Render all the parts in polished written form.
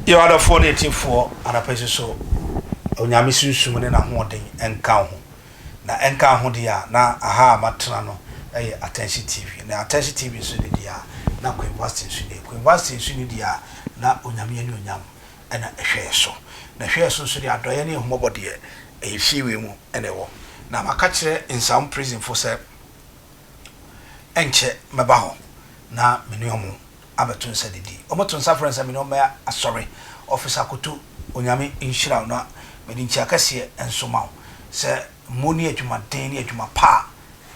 You are the 484 and a person so. Onyame sunsum ne na hoden enka ho na enka ho dia na aha matrano attention TV na attention TV so dia na University so dia University so dia na onyame ani onyam na ehwe so na hwe so dia adoye ne homobode fiwe mu ene wo na maka kire in some prison for say enche meba ho na meniomu abeton sadidi omoton safran me no ma asori officer kotu onyame inshira na medi nchi akase ensoma se moni adwuma den ne adwuma pa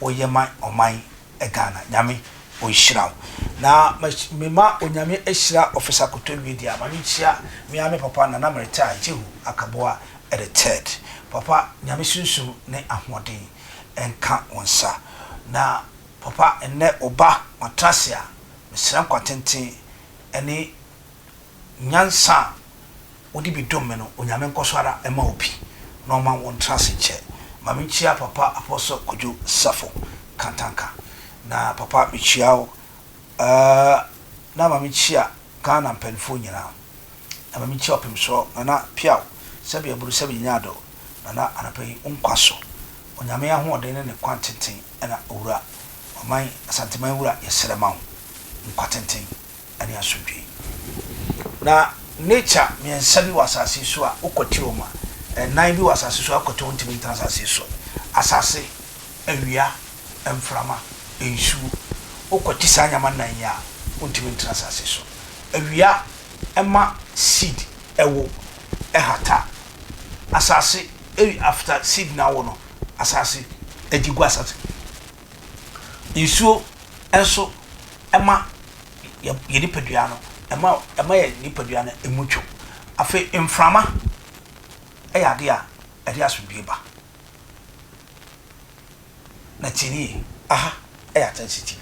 oyema oman egana nyame onhira na mema onyame ehira officer koto wi ama nchia me ame papa na merita jehu akaboa at the third papa nyame sunsun ne ahoden enka wonsa na papa enne oba matrasia mesran kwatenten ene nyansa odi bidom me no onyame nkoswara ema obi no ma won trase che mamichia papa apostle kojo safo kantanka na papa michiao na mamichia kana mpenfo nyina na mamichia opemso na piao sabi aburu sabi nyado na anapai unkwaso onyame ahoden ne kwantenten na owura oman asanteman wura yeserema nkwatenten ani asodwe na nature miensa bi wasase so a okotiro ma nan bi wasase so akoto ntimi transase so asase awia emframa ensu okoti sanyama nan ya ntimi transase so awia ema seed ewo ehata asase after seed na wo no asase ejigu asase ensu enso ema yedi pedua no ema ye ni pedua na emucho afi emframa eyade a ede asodwe ba na tini aha eya sensitive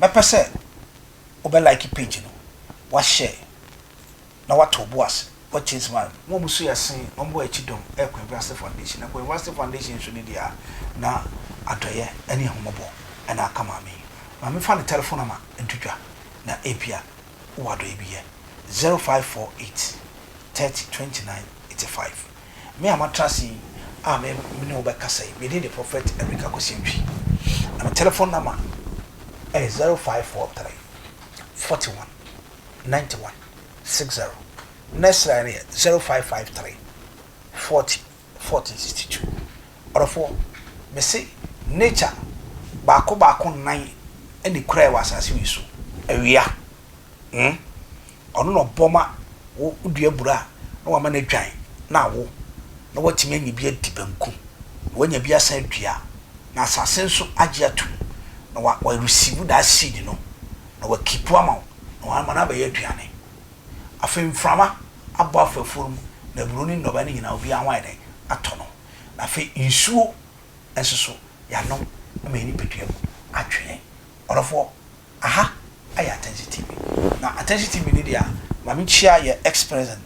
mepese obe like page no wa share na wa to boas wa change man mo musu yasin ombo achidom University Foundation na University Foundation so ni dia na adoye ene homobo ena kama me fa the telephone number entutwa na apia wado ebiye 0548 302985 me amatrasi me ne obekasa me the prophet Erica Kosentwi na telephone number is 0543 41 91 60 next line here 0553 40 62 or for me say nature baako nan eni kura wa asase wi so awia ono no boma wo dua bura na wa ma na dwan na wo na watimi anyi bi adibanku wanya bi asan dua na asase nso age atu na wa receive that seed no na wa keep ama na wa ma na ba ye aduane afem frama abo afafurum na buroni ndoba ni nyina obi anwan den atono na afi nsuo enso so ya no ama ni petuam atwe orofo aha aya attention TV na attention TV ni dia mami chia ye ex-president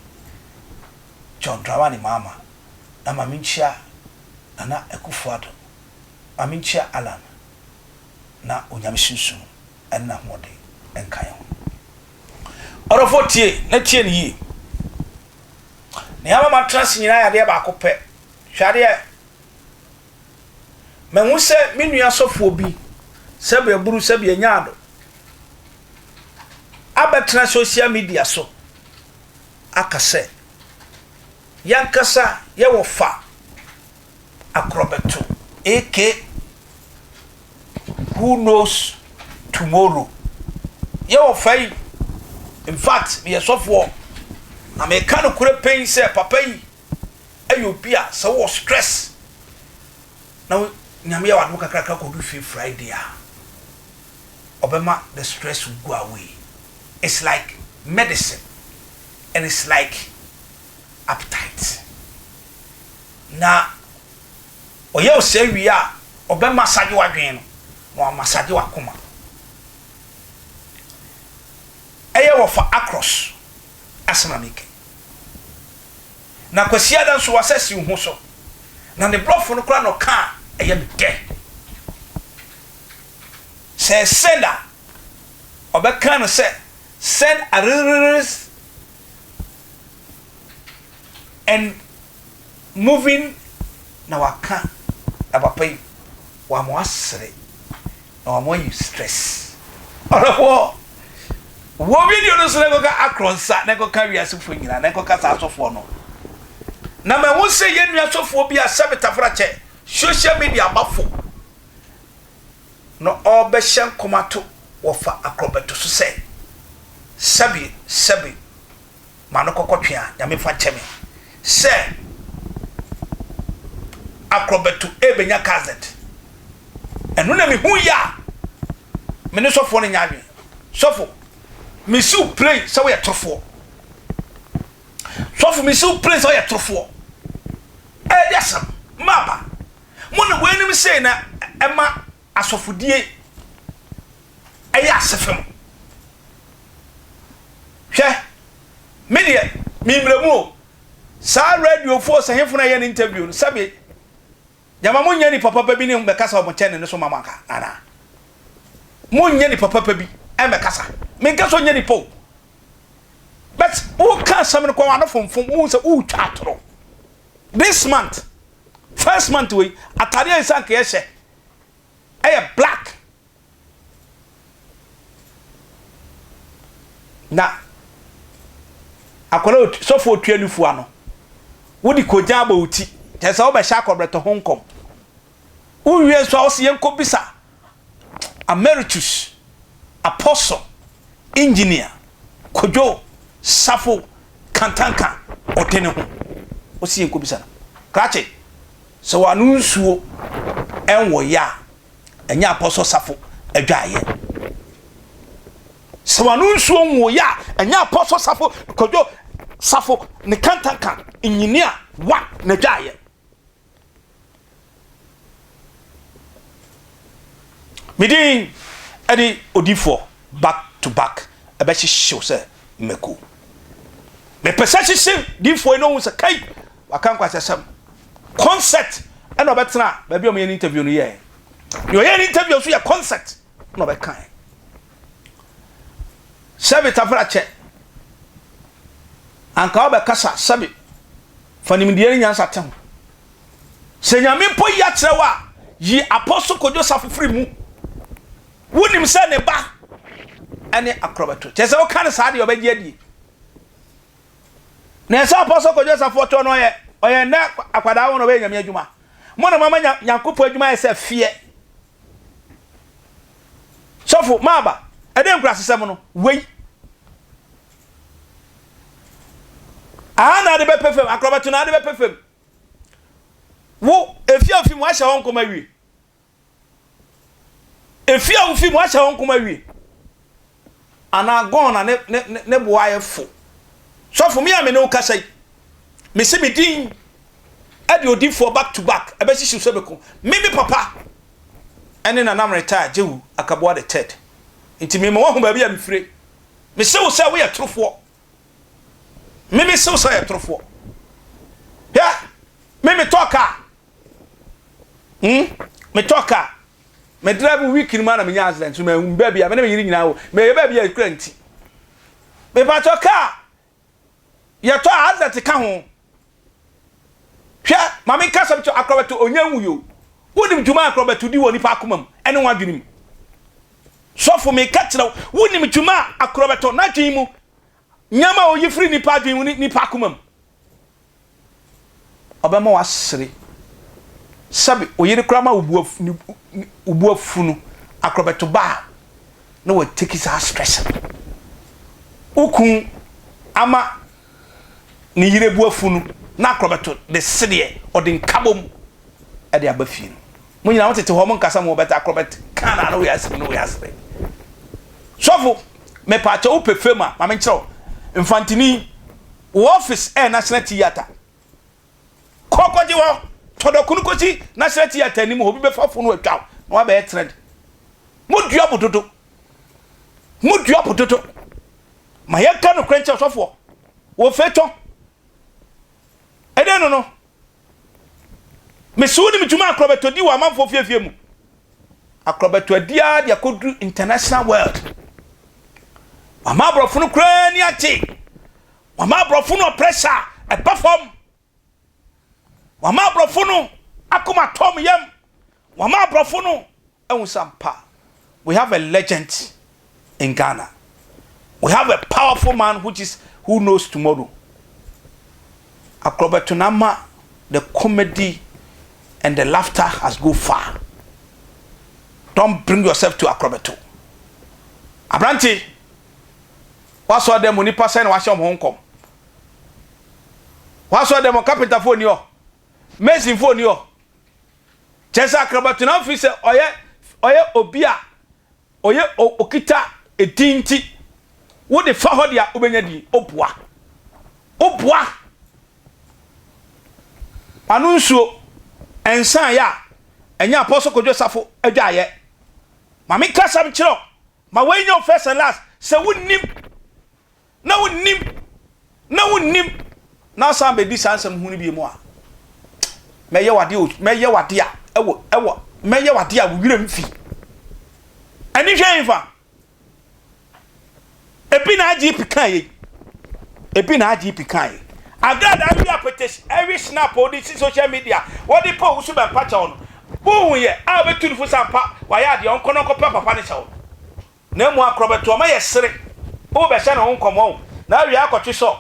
John Dramani mama na mami chia na Ekufuado mami chia Alan na onyame sunsun enna hode enkan ho orofo tie na tie ni yi ne ama matras nyina ya de ba akopɛ hwade menwu se menua sofo bi sebe aburu sebe nyaado abetra social media so akase yankasa ye wo fa Akrobeto AK who knows tomorrow ye wo fa in fact me sofo na me kan kure pain say papa yi ayopia so wo stress na nyame ya wadu kakra ko do Friday obema the stress will go away. It's like medicine and it's like appetite. Na oye o se wi a obema massage wadwen no massage wakoma eye wo fa across asmanike na kwasia dan so wasasi hu so na the blood for no kra no ka eye me de say sender obeka no say send a and moving na waka abapai wa mo asere na wa mo you stress wo video no so na go ka akronsa na go ka wiasefo nyina na go ka sa asofo no na ma wo se ye nua asofo bi asabetafra che social media bafo no obehyen komato wo fa akrobeto so se sabi manokokotwea nyame fa cheme se akrobeto ebenya kazet enu na mi hu ya me ne sofo no nyawe sofo me su play so we trofo sofo me su play so we trofo desam mama mo na we nim say na ema asofodie aya asefem hwe media mi mremu sa radio force hefuna ye interview sabe jama mo nya ni papa bi ni mbekasa omo chene ne so mama ka nana mo nya ni papa bi e mbekasa me nkaso nya ni po but who can some ko wana fomfom who say who twatro this month first month we atare nsan ka ye hye black na akola so for tuanufu ano wodi koja ba uti tesa oba sha Akrobeto honkom uwie so o se yenko bisa emeritus apostle engineer kojo safo kantanka otene ho o se yenko bisa krache so wanu nsuo enwo ya enya apostle safo adwaye so wanu nsuo nwo ya enya apostle safo kojo safo ne kantanka engineer wa na dwaye midin edi odifo back to back abechi show say meku me pesa shi difo no hu say kai wakan kwa sesam concept and obetna ba bi o me interview no ye yo ye interview so ye concept no be kan sabe tafra che anka obe kasa sabe fanim de nyansa tem se nyame po ya trewa yi apostle kojo safofri mu wonim se ne ba ane Akrobeto chese o kan sa de obeji adi na se apostle kojo safoto no ye oye na akwada wo no be nyame adwuma mo na mama nyankopo adwuma ye se fie sofo maba ede nkura sesem no wei ana de be perfem Akrobeto na de be perfem wo efia ofim wa hye honkom awie efia ofim wa hye honkom awie ana gona ne boaye fo sofo me ame no kasai me se me din ade odi for back to back abesi shi sebeko me papa ene na nam retire jewu akaboa the third nti me wo ho ba bia me fire me se wo say we ye trofo me se wo say ye trofo ya me toka me toka me drive week ni ma na me nya accident me ba bia me na me yiri nyina wo me ba bia ekranti me ba toka ye to accident ka ho hwa mama kasa bi Akrobeto onyanwu yo wonim djuma Akrobeto di woni pa akomam ene wadwenim sofo me ka kira wonim djuma Akrobeto na dwen mu nyama o yifri ni pa dwen ni pa akomam obama wasere sabi oyire krama ubu afunu Akrobeto ba no we take his stress ukun ama ni yire bu afunu na Akrobeto de sede odin kabom e de abafie no mo nyina wotete ho mo nkasa mo beta Akrobeto kana no we asem no we asre sofo me pa cha upefema ma me nkiro infantini office national theater kokoji wo todokunu kochi national theater ni mo obi be fafo no atwa no ba e trend mo dua pototo ma yaka no krencha sofo wo feto ede no me sudi mi djuma Akrobeto di wa manfo fiefie mu Akrobeto adia dia kodu international world ama brofo no kra ni achi ama brofo no pressure e perform wama brofo no akoma tom yam wama brofo no ehunsampa. We have a legend in Ghana. We have a powerful man who knows tomorrow. Akrobeto nama, the comedy and the laughter has go far. Don't bring yourself to Akrobeto. Abranti, what's what them money person wash your home come? What's what them carpenter phone yo? Mason phone yo? Chesa Akrobeto na fi se oye obia oye okita etinti wo de fa ho dia obenya di opoa anu nsuo ensan ya enya apostle kojo safo adwaye ma me kasa m kiro ma wenyo first and last se wonnim na sam be di sansam hunu bi mu a meye wade a ewo meye wade a wo wiram fi ani hwenfa ebi na agi pikan ye agrada abi apetes every snap on this social media what the post be patch on bo ye a betu fu sampa wa ya de onkono papa ne chawo na mu Akrobeto ma ye sere o be hye na onkomo na wi akotwe so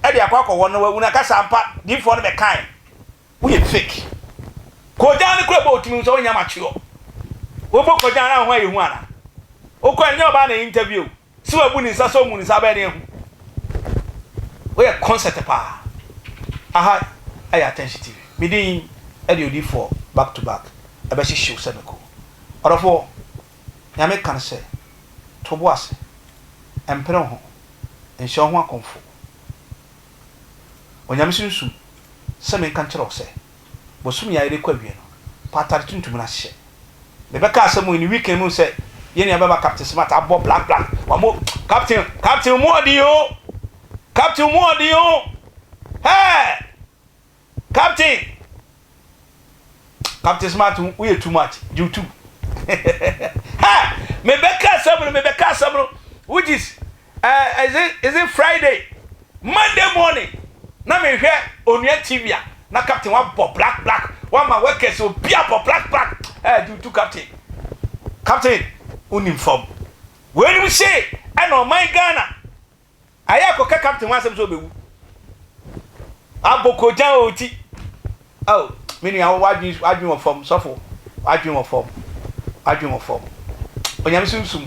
e de akwa no wawu na ka sampa di fo no be kan wo ye fake ko ja ne kura bo timi so nya machio wo bo ko ja na ho ye hu ana o ko nya ba na interview si wa bu ni sa so mu ni sa ba ne hu we are concert pa aha ay attention TV midin ediodi for back to back ebe hihyew semeko orofo ya me kan se to boase empere ho enhye ho akonfo onyame sunsun se me kan kire se bosum ya ire kwawie no patar tuntum na hye me be ka asem ni weekend mu se ye ne ababa captain smart abo black wa mo captain mo odi Captain Modio. Hey! Captain Smart, we are too much. You too. Ha! Mebeka Sabro, which is it Friday? Monday morning. Na me hear on your TV. Na Captain one black. One my workers so be up black. You too, Captain. Captain, uniform. When we say, I know my Ghana. Aya ko ka captain wa sem so bewu aboko jan oti oh mini awon waju won form sofo waju won form onyame sumsum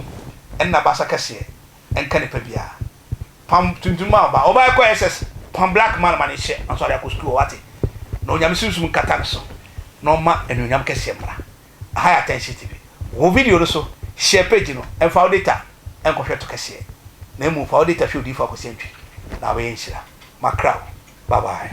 en na basa kase en kan pa bia pam tuntuma ba o ba ko SS pam black man man she an so ya ko school wati no onyame sumsum kata so no ma en onyame kase mra high attention TV wo video so share page no en fa data en ko hweto kase na mu fa auditor fi odi fa ko sentwi na we nhyira makraw bye bye.